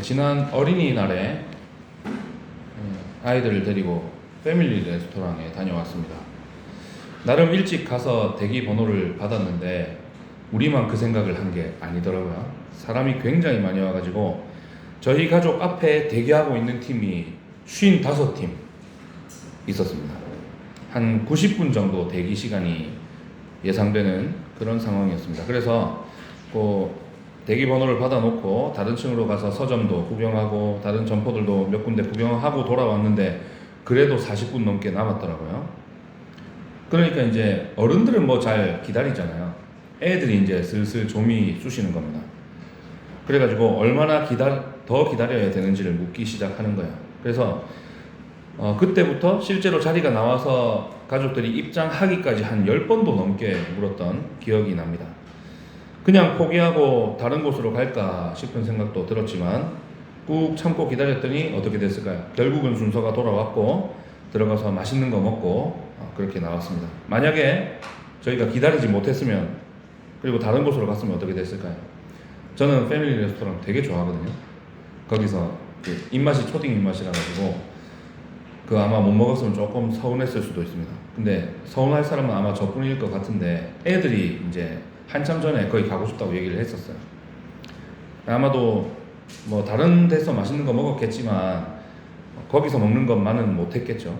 지난 어린이날에 아이들을 데리고 패밀리 레스토랑에 다녀왔습니다. 나름 일찍 가서 대기 번호를 받았는데 우리만 그 생각을 한 게 아니더라고요. 사람이 굉장히 많이 와가지고 저희 가족 앞에 대기하고 있는 팀이 55팀 있었습니다. 한 90분 정도 대기 시간이 예상되는 그런 상황이었습니다. 그래서 대기 번호를 받아놓고 다른 층으로 가서 서점도 구경하고 다른 점포들도 몇 군데 구경하고 돌아왔는데 그래도 40분 넘게 남았더라고요. 그러니까 이제 어른들은 뭐 잘 기다리잖아요. 애들이 이제 슬슬 좀이 쑤시는 겁니다. 그래가지고 얼마나 더 기다려야 되는지를 묻기 시작하는 거예요. 그래서 그때부터 실제로 자리가 나와서 가족들이 입장하기까지 한 10번도 넘게 물었던 기억이 납니다. 그냥 포기하고 다른 곳으로 갈까 싶은 생각도 들었지만 꾹 참고 기다렸더니 어떻게 됐을까요? 결국은 순서가 돌아왔고 들어가서 맛있는 거 먹고 그렇게 나왔습니다. 만약에 저희가 기다리지 못했으면 그리고 다른 곳으로 갔으면 어떻게 됐을까요? 저는 패밀리 레스토랑 되게 좋아하거든요. 거기서 입맛이 초딩 입맛이라 가지고 아마 못 먹었으면 조금 서운했을 수도 있습니다. 근데 서운할 사람은 아마 저뿐일 것 같은데 애들이 이제 한참 전에 거기 가고 싶다고 얘기를 했었어요. 아마도 뭐 다른 데서 맛있는 거 먹었겠지만 거기서 먹는 것만은 못했겠죠.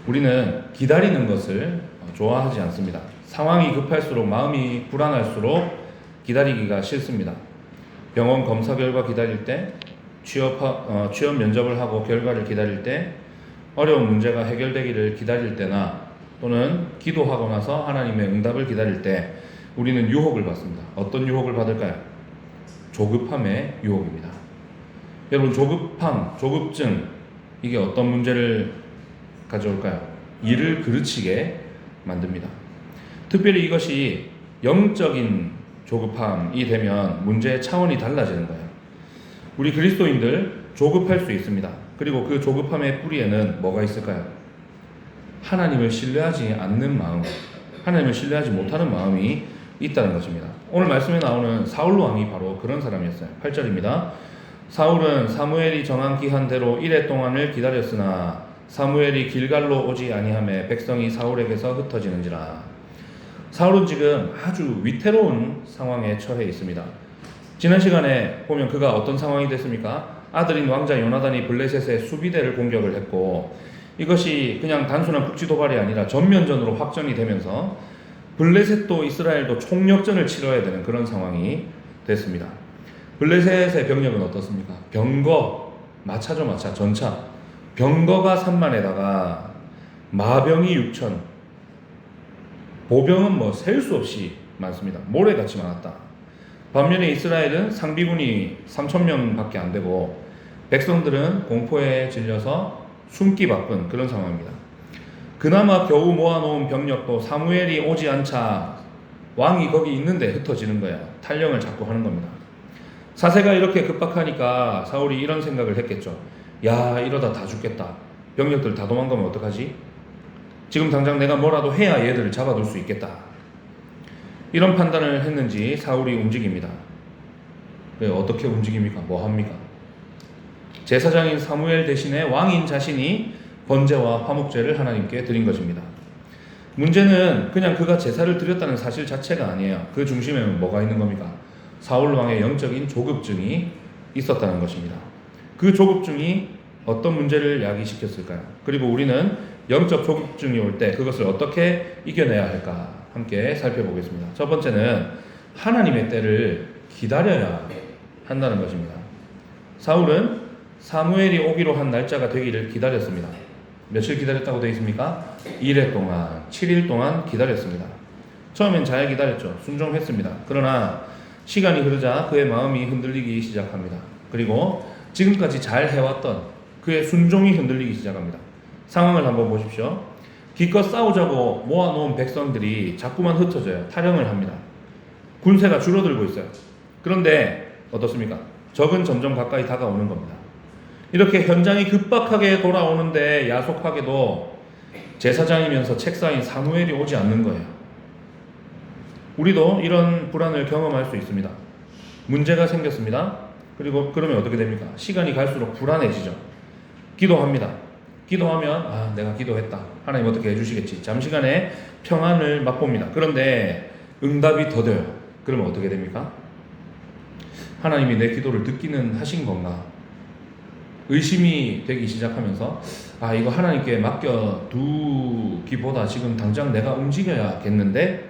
우리는 기다리는 것을 좋아하지 않습니다. 상황이 급할수록 마음이 불안할수록 기다리기가 싫습니다. 병원 검사 결과 기다릴 때, 취업 면접을 하고 결과를 기다릴 때, 어려운 문제가 해결되기를 기다릴 때나 또는 기도하고 나서 하나님의 응답을 기다릴 때 우리는 유혹을 받습니다. 어떤 유혹을 받을까요? 조급함의 유혹입니다. 여러분, 조급함, 조급증, 이게 어떤 문제를 가져올까요? 일을 그르치게 만듭니다. 특별히 이것이 영적인 조급함이 되면 문제의 차원이 달라지는 거예요. 우리 그리스도인들 조급할 수 있습니다. 그리고 그 조급함의 뿌리에는 뭐가 있을까요? 하나님을 신뢰하지 않는 마음, 하나님을 신뢰하지 못하는 마음이 있다는 것입니다. 오늘 말씀에 나오는 사울 왕이 바로 그런 사람이었어요. 8절입니다. 사울은 사무엘이 정한 기한대로 이레 동안을 기다렸으나 사무엘이 길갈로 오지 아니하매 백성이 사울에게서 흩어지는지라. 사울은 지금 아주 위태로운 상황에 처해 있습니다. 지난 시간에 보면 그가 어떤 상황이 됐습니까? 아들인 왕자 요나단이 블레셋의 수비대를 공격을 했고 이것이 그냥 단순한 국지 도발이 아니라 전면전으로 확전이 되면서 블레셋도 이스라엘도 총력전을 치러야 되는 그런 상황이 됐습니다. 블레셋의 병력은 어떻습니까? 병거, 마차죠, 마차, 전차. 병거가 3만에다가 마병이 6천, 보병은 뭐 셀 수 없이 많습니다. 모래같이 많았다. 반면에 이스라엘은 상비군이 3,000명밖에 안 되고 백성들은 공포에 질려서 숨기 바쁜 그런 상황입니다. 그나마 겨우 모아놓은 병력도 사무엘이 오지 않자 왕이 거기 있는데 흩어지는 거예요. 탈령을 자꾸 하는 겁니다. 사세가 이렇게 급박하니까 사울이 이런 생각을 했겠죠. 야, 이러다 다 죽겠다. 병력들 다 도망가면 어떡하지? 지금 당장 내가 뭐라도 해야 얘들을 잡아둘 수 있겠다. 이런 판단을 했는지 사울이 움직입니다. 어떻게 움직입니까? 뭐 합니까? 제사장인 사무엘 대신에 왕인 자신이 번제와 화목제를 하나님께 드린 것입니다. 문제는 그냥 그가 제사를 드렸다는 사실 자체가 아니에요. 그 중심에는 뭐가 있는 겁니까? 사울 왕의 영적인 조급증이 있었다는 것입니다. 그 조급증이 어떤 문제를 야기시켰을까요? 그리고 우리는 영적 조급증이 올 때 그것을 어떻게 이겨내야 할까 함께 살펴보겠습니다. 첫 번째는 하나님의 때를 기다려야 한다는 것입니다. 사울은 사무엘이 오기로 한 날짜가 되기를 기다렸습니다. 며칠 기다렸다고 되어 있습니까? 1회 동안, 7일 동안 기다렸습니다. 처음엔 잘 기다렸죠. 순종했습니다. 그러나 시간이 흐르자 그의 마음이 흔들리기 시작합니다. 그리고 지금까지 잘 해왔던 그의 순종이 흔들리기 시작합니다. 상황을 한번 보십시오. 기껏 싸우자고 모아놓은 백성들이 자꾸만 흩어져요. 탈영을 합니다. 군세가 줄어들고 있어요. 그런데 어떻습니까? 적은 점점 가까이 다가오는 겁니다. 이렇게 현장이 급박하게 돌아오는데 야속하게도 제사장이면서 책사인 사무엘이 오지 않는 거예요. 우리도 이런 불안을 경험할 수 있습니다. 문제가 생겼습니다. 그리고 그러면 어떻게 됩니까? 시간이 갈수록 불안해지죠. 기도합니다. 기도하면 내가 기도했다. 하나님 어떻게 해주시겠지. 잠시간의 평안을 맛봅니다. 그런데 응답이 더뎌요. 그러면 어떻게 됩니까? 하나님이 내 기도를 듣기는 하신 건가? 의심이 되기 시작하면서 이거 하나님께 맡겨두기보다 지금 당장 내가 움직여야겠는데?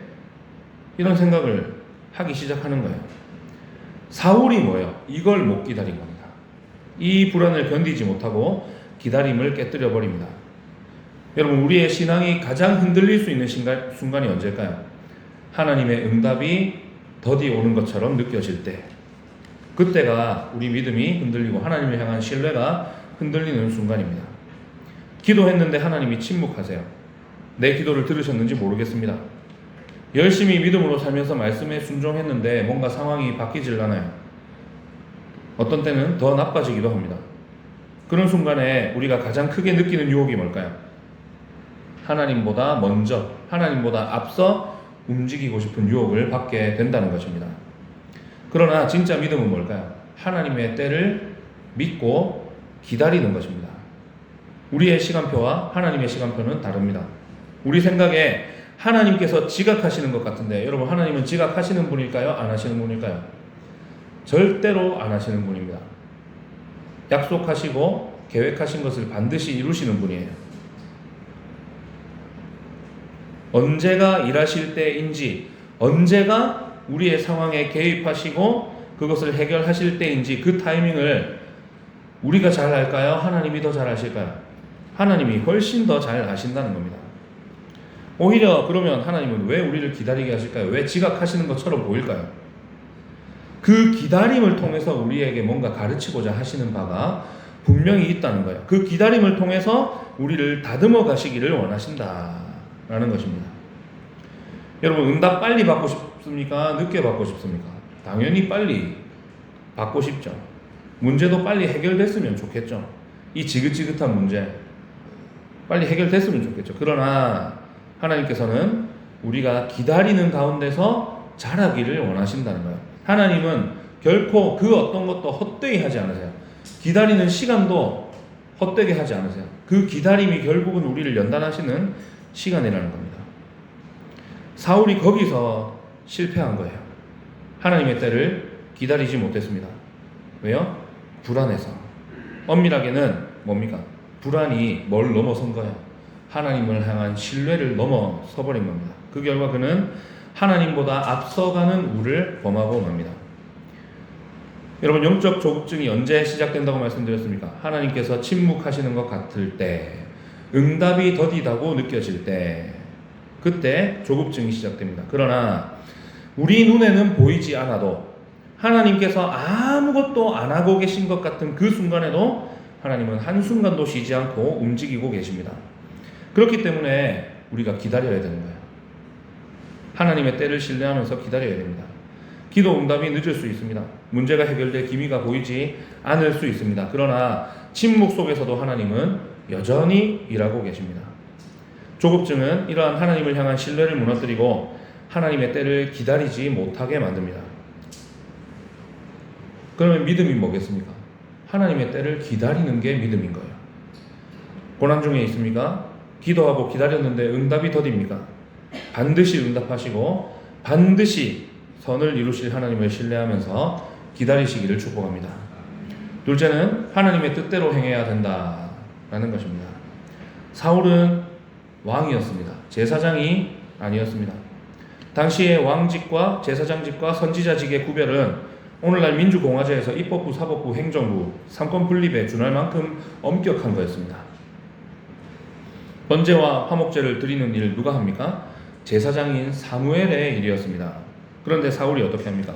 이런 생각을 하기 시작하는 거예요. 사울이 뭐예요? 이걸 못 기다린 겁니다. 이 불안을 견디지 못하고 기다림을 깨뜨려 버립니다. 여러분, 우리의 신앙이 가장 흔들릴 수 있는 순간이 언제일까요? 하나님의 응답이 더디 오는 것처럼 느껴질 때, 그때가 우리 믿음이 흔들리고 하나님을 향한 신뢰가 흔들리는 순간입니다. 기도했는데 하나님이 침묵하세요. 내 기도를 들으셨는지 모르겠습니다. 열심히 믿음으로 살면서 말씀에 순종했는데 뭔가 상황이 바뀌질 않아요. 어떤 때는 더 나빠지기도 합니다. 그런 순간에 우리가 가장 크게 느끼는 유혹이 뭘까요? 하나님보다 먼저, 하나님보다 앞서 움직이고 싶은 유혹을 받게 된다는 것입니다. 그러나 진짜 믿음은 뭘까요? 하나님의 때를 믿고 기다리는 것입니다. 우리의 시간표와 하나님의 시간표는 다릅니다. 우리 생각에 하나님께서 지각하시는 것 같은데, 여러분, 하나님은 지각하시는 분일까요? 안 하시는 분일까요? 절대로 안 하시는 분입니다. 약속하시고 계획하신 것을 반드시 이루시는 분이에요. 언제가 일하실 때인지, 언제가 우리의 상황에 개입하시고 그것을 해결하실 때인지 그 타이밍을 우리가 잘 알까요? 하나님이 더 잘 아실까요? 하나님이 훨씬 더 잘 아신다는 겁니다. 오히려 그러면 하나님은 왜 우리를 기다리게 하실까요? 왜 지각하시는 것처럼 보일까요? 그 기다림을 통해서 우리에게 뭔가 가르치고자 하시는 바가 분명히 있다는 거예요. 그 기다림을 통해서 우리를 다듬어 가시기를 원하신다라는 것입니다. 여러분, 응답 빨리 받고 싶습니까? 늦게 받고 싶습니까? 당연히 빨리 받고 싶죠. 문제도 빨리 해결됐으면 좋겠죠. 이 지긋지긋한 문제 빨리 해결됐으면 좋겠죠. 그러나 하나님께서는 우리가 기다리는 가운데서 자라기를 원하신다는 거예요. 하나님은 결코 그 어떤 것도 헛되이 하지 않으세요. 기다리는 시간도 헛되게 하지 않으세요. 그 기다림이 결국은 우리를 연단하시는 시간이라는 겁니다. 사울이 거기서 실패한 거예요. 하나님의 때를 기다리지 못했습니다. 왜요? 불안해서. 엄밀하게는 뭡니까? 불안이 뭘 넘어선 거예요? 하나님을 향한 신뢰를 넘어서 버린 겁니다. 그 결과 그는 하나님보다 앞서가는 우를 범하고 맙니다. 여러분, 영적 조급증이 언제 시작된다고 말씀드렸습니까? 하나님께서 침묵하시는 것 같을 때, 응답이 더디다고 느껴질 때, 그때 조급증이 시작됩니다. 그러나 우리 눈에는 보이지 않아도 하나님께서 아무것도 안 하고 계신 것 같은 그 순간에도 하나님은 한순간도 쉬지 않고 움직이고 계십니다. 그렇기 때문에 우리가 기다려야 되는 거예요. 하나님의 때를 신뢰하면서 기다려야 됩니다. 기도 응답이 늦을 수 있습니다. 문제가 해결될 기미가 보이지 않을 수 있습니다. 그러나 침묵 속에서도 하나님은 여전히 일하고 계십니다. 조급증은 이러한 하나님을 향한 신뢰를 무너뜨리고 하나님의 때를 기다리지 못하게 만듭니다. 그러면 믿음이 뭐겠습니까? 하나님의 때를 기다리는 게 믿음인 거예요. 고난 중에 있습니까? 기도하고 기다렸는데 응답이 더딥니까? 반드시 응답하시고 반드시 선을 이루실 하나님을 신뢰하면서 기다리시기를 축복합니다. 둘째는 하나님의 뜻대로 행해야 된다라는 것입니다. 사울은 왕이었습니다. 제사장이 아니었습니다. 당시의 왕직과 제사장직과 선지자직의 구별은 오늘날 민주공화제에서 입법부, 사법부, 행정부, 삼권 분립에 준할 만큼 엄격한 거였습니다. 번제와 화목제를 드리는 일 누가 합니까? 제사장인 사무엘의 일이었습니다. 그런데 사울이 어떻게 합니까?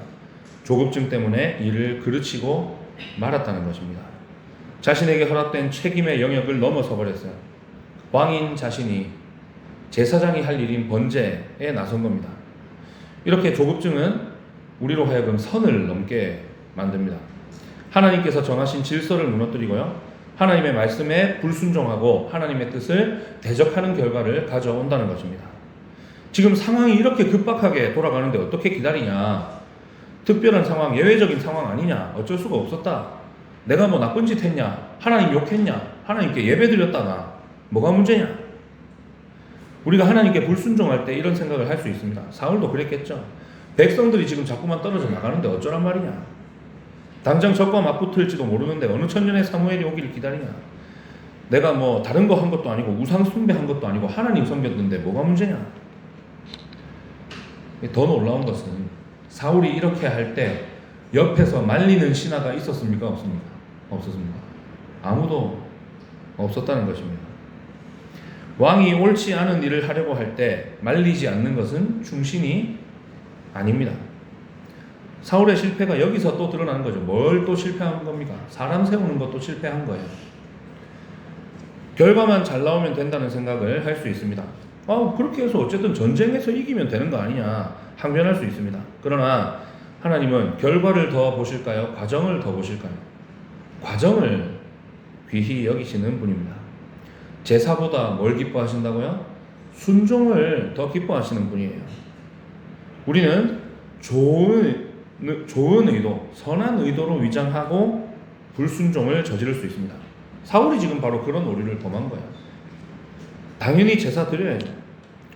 조급증 때문에 일을 그르치고 말았다는 것입니다. 자신에게 허락된 책임의 영역을 넘어서 버렸어요. 왕인 자신이 제사장이 할 일인 번제에 나선 겁니다. 이렇게 조급증은 우리로 하여금 선을 넘게 만듭니다. 하나님께서 정하신 질서를 무너뜨리고요, 하나님의 말씀에 불순종하고 하나님의 뜻을 대적하는 결과를 가져온다는 것입니다. 지금 상황이 이렇게 급박하게 돌아가는데 어떻게 기다리냐? 특별한 상황, 예외적인 상황 아니냐? 어쩔 수가 없었다. 내가 뭐 나쁜 짓 했냐? 하나님 욕했냐? 하나님께 예배 드렸다 나. 뭐가 문제냐? 우리가 하나님께 불순종할 때 이런 생각을 할 수 있습니다. 사울도 그랬겠죠. 백성들이 지금 자꾸만 떨어져 나가는데 어쩌란 말이냐? 당장 적과 맞붙을지도 모르는데 어느 천년의 사무엘이 오기를 기다리냐? 내가 뭐 다른 거 한 것도 아니고 우상 숭배한 것도 아니고 하나님 섬겼는데 뭐가 문제냐? 더 놀라운 것은 사울이 이렇게 할 때 옆에서 말리는 신하가 있었습니까? 없습니까? 없었습니다. 아무도 없었다는 것입니다. 왕이 옳지 않은 일을 하려고 할 때 말리지 않는 것은 충신이 아닙니다. 사울의 실패가 여기서 또 드러나는 거죠. 뭘 또 실패한 겁니까? 사람 세우는 것도 실패한 거예요. 결과만 잘 나오면 된다는 생각을 할 수 있습니다. 그렇게 해서 어쨌든 전쟁에서 이기면 되는 거 아니냐 항변할 수 있습니다. 그러나 하나님은 결과를 더 보실까요? 과정을 더 보실까요? 과정을 귀히 여기시는 분입니다. 제사보다 뭘 기뻐하신다고요? 순종을 더 기뻐하시는 분이에요. 우리는 좋은 의도, 선한 의도로 위장하고 불순종을 저지를 수 있습니다. 사울이 지금 바로 그런 오류를 범한 거예요. 당연히 제사 드려야죠.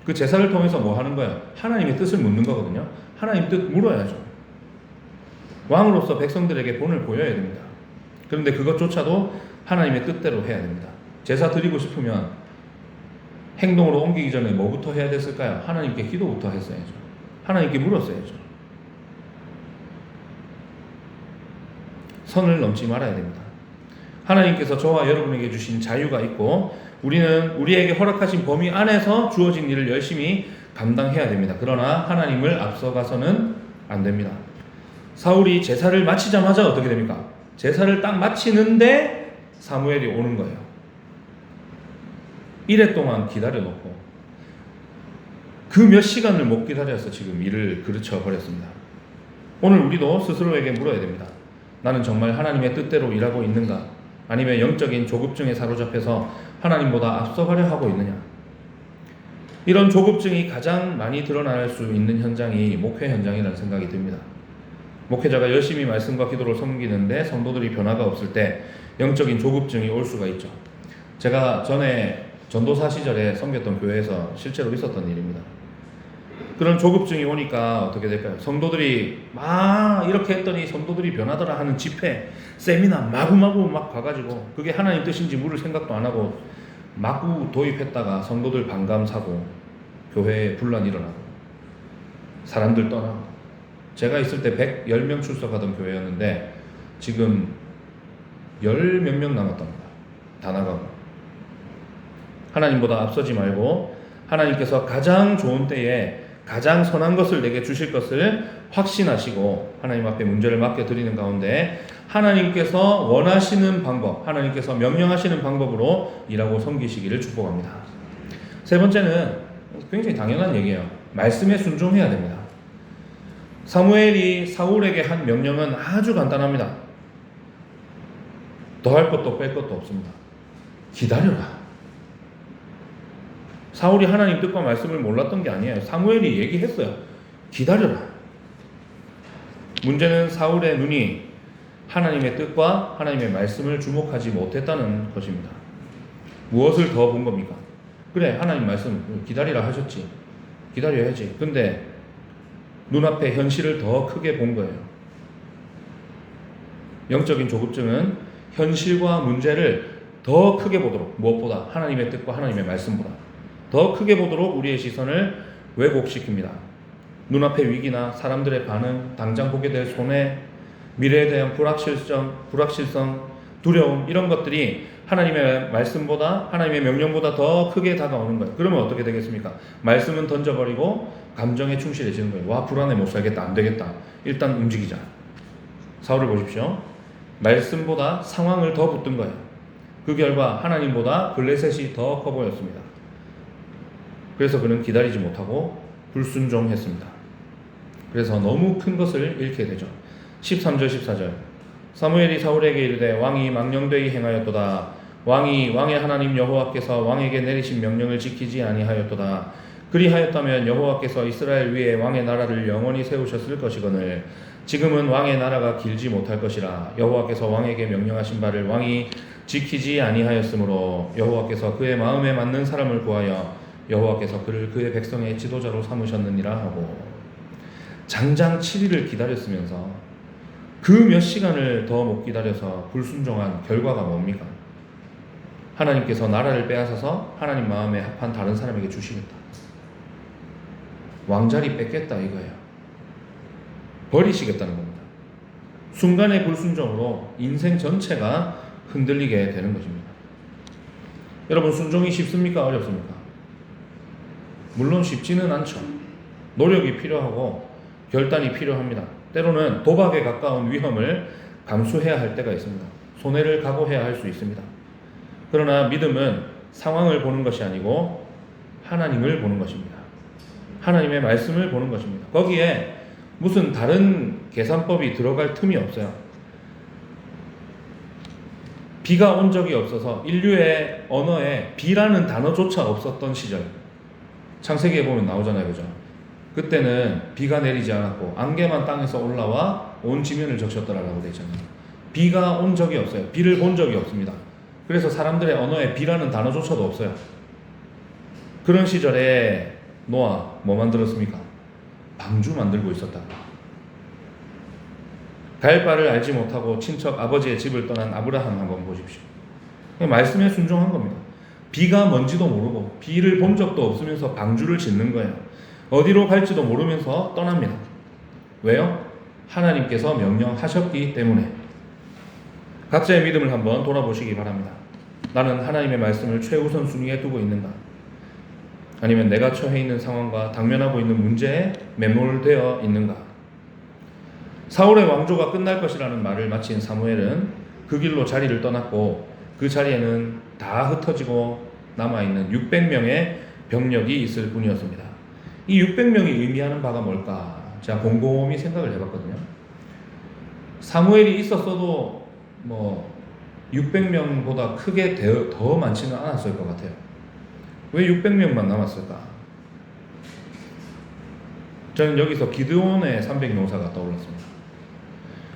그 제사를 통해서 뭐 하는 거예요? 하나님의 뜻을 묻는 거거든요. 하나님 뜻 물어야죠. 왕으로서 백성들에게 본을 보여야 됩니다. 그런데 그것조차도 하나님의 뜻대로 해야 됩니다. 제사 드리고 싶으면 행동으로 옮기기 전에 뭐부터 해야 됐을까요? 하나님께 기도부터 했어야죠. 하나님께 물었어야죠. 선을 넘지 말아야 됩니다. 하나님께서 저와 여러분에게 주신 자유가 있고 우리는 우리에게 허락하신 범위 안에서 주어진 일을 열심히 감당해야 됩니다. 그러나 하나님을 앞서가서는 안 됩니다. 사울이 제사를 마치자마자 어떻게 됩니까? 제사를 딱 마치는데 사무엘이 오는 거예요. 이래 동안 기다려놓고 그 몇 시간을 못 기다려서 지금 일을 그르쳐 버렸습니다. 오늘 우리도 스스로에게 물어야 됩니다. 나는 정말 하나님의 뜻대로 일하고 있는가? 아니면 영적인 조급증에 사로잡혀서 하나님보다 앞서가려 하고 있느냐? 이런 조급증이 가장 많이 드러날 수 있는 현장이 목회 현장이라는 생각이 듭니다. 목회자가 열심히 말씀과 기도를 섬기는데 성도들이 변화가 없을 때 영적인 조급증이 올 수가 있죠. 제가 전에 전도사 시절에 섬겼던 교회에서 실제로 있었던 일입니다. 그런 조급증이 오니까 어떻게 될까요? 성도들이 막 이렇게 했더니 성도들이 변하더라 하는 집회, 세미나 마구마구 막 가가지고 그게 하나님 뜻인지 물을 생각도 안 하고 마구 도입했다가 성도들 반감 사고 교회에 분란 일어나고 사람들 떠나고 제가 있을 때 110명 출석하던 교회였는데 지금 10 몇 명 남았답니다. 다 나가고. 하나님보다 앞서지 말고 하나님께서 가장 좋은 때에 가장 선한 것을 내게 주실 것을 확신하시고 하나님 앞에 문제를 맡겨드리는 가운데 하나님께서 원하시는 방법, 하나님께서 명령하시는 방법으로 일하고 섬기시기를 축복합니다. 세 번째는 굉장히 당연한 얘기예요. 말씀에 순종해야 됩니다. 사무엘이 사울에게 한 명령은 아주 간단합니다. 더할 것도 뺄 것도 없습니다. 기다려라. 사울이 하나님 뜻과 말씀을 몰랐던 게 아니에요. 사무엘이 얘기했어요. 기다려라. 문제는 사울의 눈이 하나님의 뜻과 하나님의 말씀을 주목하지 못했다는 것입니다. 무엇을 더 본 겁니까? 그래, 하나님 말씀 기다리라 하셨지. 기다려야지. 근데 눈앞에 현실을 더 크게 본 거예요. 영적인 조급증은 현실과 문제를 더 크게 보도록, 무엇보다 하나님의 뜻과 하나님의 말씀보다 더 크게 보도록 우리의 시선을 왜곡시킵니다. 눈앞의 위기나 사람들의 반응, 당장 보게 될 손해, 미래에 대한 불확실성, 두려움, 이런 것들이 하나님의 말씀보다, 하나님의 명령보다 더 크게 다가오는 거예요. 그러면 어떻게 되겠습니까? 말씀은 던져버리고 감정에 충실해지는 거예요. 와, 불안해, 못 살겠다, 안 되겠다. 일단 움직이자. 사울을 보십시오. 말씀보다 상황을 더 붙든 거예요. 그 결과 하나님보다 블레셋이 더 커 보였습니다. 그래서 그는 기다리지 못하고 불순종했습니다. 그래서 너무 큰 것을 잃게 되죠. 13절 14절 사무엘이 사울에게 이르되 왕이 망령되이 행하였도다. 왕의 하나님 여호와께서 왕에게 내리신 명령을 지키지 아니하였도다. 그리하였다면 여호와께서 이스라엘 위에 왕의 나라를 영원히 세우셨을 것이거늘 지금은 왕의 나라가 길지 못할 것이라 여호와께서 왕에게 명령하신 바를 왕이 지키지 아니하였으므로 여호와께서 그의 마음에 맞는 사람을 구하여 여호와께서 그를 그의 백성의 지도자로 삼으셨느니라 하고, 장장 7일을 기다렸으면서 그 몇 시간을 더 못 기다려서 불순종한 결과가 뭡니까? 하나님께서 나라를 빼앗아서 하나님 마음에 합한 다른 사람에게 주시겠다. 왕자리 뺏겠다 이거예요. 버리시겠다는 겁니다. 순간의 불순종으로 인생 전체가 흔들리게 되는 것입니다. 여러분, 순종이 쉽습니까? 어렵습니까? 물론 쉽지는 않죠. 노력이 필요하고 결단이 필요합니다. 때로는 도박에 가까운 위험을 감수해야 할 때가 있습니다. 손해를 각오해야 할 수 있습니다. 그러나 믿음은 상황을 보는 것이 아니고 하나님을 보는 것입니다. 하나님의 말씀을 보는 것입니다. 거기에 무슨 다른 계산법이 들어갈 틈이 없어요. 비가 온 적이 없어서 인류의 언어에 비라는 단어조차 없었던 시절, 창세기에 보면 나오잖아요, 그죠? 그때는 비가 내리지 않았고 안개만 땅에서 올라와 온 지면을 적셨더라라고 되어 있잖아요. 비가 온 적이 없어요. 비를 본 적이 없습니다. 그래서 사람들의 언어에 비라는 단어조차도 없어요. 그런 시절에 노아 뭐 만들었습니까? 방주 만들고 있었다. 갈 바를 알지 못하고 친척 아버지의 집을 떠난 아브라함 한번 보십시오. 말씀에 순종한 겁니다. 비가 뭔지도 모르고 비를 본 적도 없으면서 방주를 짓는 거예요. 어디로 갈지도 모르면서 떠납니다. 왜요? 하나님께서 명령하셨기 때문에. 각자의 믿음을 한번 돌아보시기 바랍니다. 나는 하나님의 말씀을 최우선 순위에 두고 있는가? 아니면 내가 처해 있는 상황과 당면하고 있는 문제에 매몰되어 있는가? 사울의 왕조가 끝날 것이라는 말을 마친 사무엘은 그 길로 자리를 떠났고 그 자리에는 다 흩어지고 남아있는 600명의 병력이 있을 뿐이었습니다. 이 600명이 의미하는 바가 뭘까? 제가 곰곰이 생각을 해봤거든요. 사무엘이 있었어도 600명보다 크게 더 많지는 않았을 것 같아요. 왜 600명만 남았을까? 저는 여기서 기드온의 300용사가 떠올랐습니다.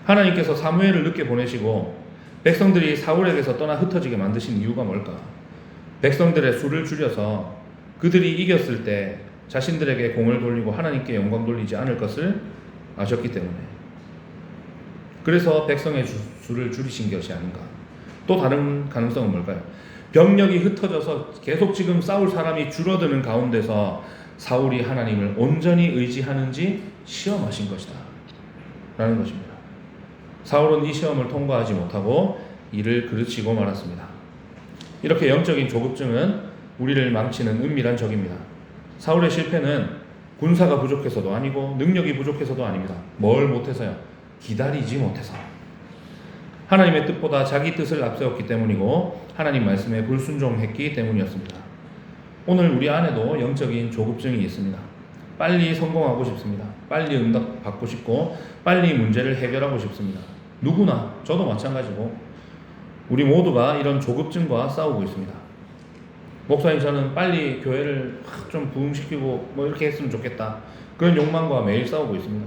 하나님께서 사무엘을 늦게 보내시고 백성들이 사울에게서 떠나 흩어지게 만드신 이유가 뭘까? 백성들의 수를 줄여서 그들이 이겼을 때 자신들에게 공을 돌리고 하나님께 영광 돌리지 않을 것을 아셨기 때문에. 그래서 백성의 수를 줄이신 것이 아닌가? 또 다른 가능성은 뭘까요? 병력이 흩어져서 계속 지금 싸울 사람이 줄어드는 가운데서 사울이 하나님을 온전히 의지하는지 시험하신 것이다 라는 것입니다. 사울은 이 시험을 통과하지 못하고 이를 그르치고 말았습니다. 이렇게 영적인 조급증은 우리를 망치는 은밀한 적입니다. 사울의 실패는 군사가 부족해서도 아니고 능력이 부족해서도 아닙니다. 뭘 못해서요? 기다리지 못해서. 하나님의 뜻보다 자기 뜻을 앞세웠기 때문이고 하나님 말씀에 불순종했기 때문이었습니다. 오늘 우리 안에도 영적인 조급증이 있습니다. 빨리 성공하고 싶습니다. 빨리 응답 받고 싶고 빨리 문제를 해결하고 싶습니다. 누구나, 저도 마찬가지고 우리 모두가 이런 조급증과 싸우고 있습니다. 목사님, 저는 빨리 교회를 좀 부흥시키고 이렇게 했으면 좋겠다, 그런 욕망과 매일 싸우고 있습니다.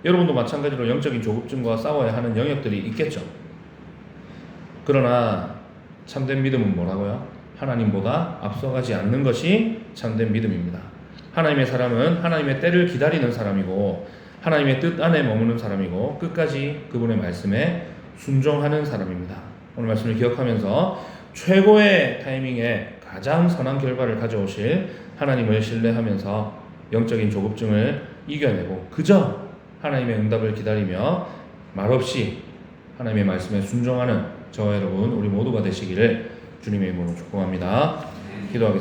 여러분도 마찬가지로 영적인 조급증과 싸워야 하는 영역들이 있겠죠. 그러나 참된 믿음은 뭐라고요? 하나님보다 앞서가지 않는 것이 참된 믿음입니다. 하나님의 사람은 하나님의 때를 기다리는 사람이고 하나님의 뜻 안에 머무는 사람이고 끝까지 그분의 말씀에 순종하는 사람입니다. 오늘 말씀을 기억하면서 최고의 타이밍에 가장 선한 결과를 가져오실 하나님을 신뢰하면서 영적인 조급증을 이겨내고 그저 하나님의 응답을 기다리며 말없이 하나님의 말씀에 순종하는 저와 여러분, 우리 모두가 되시기를 주님의 이름으로 축복합니다. 기도하겠습니다.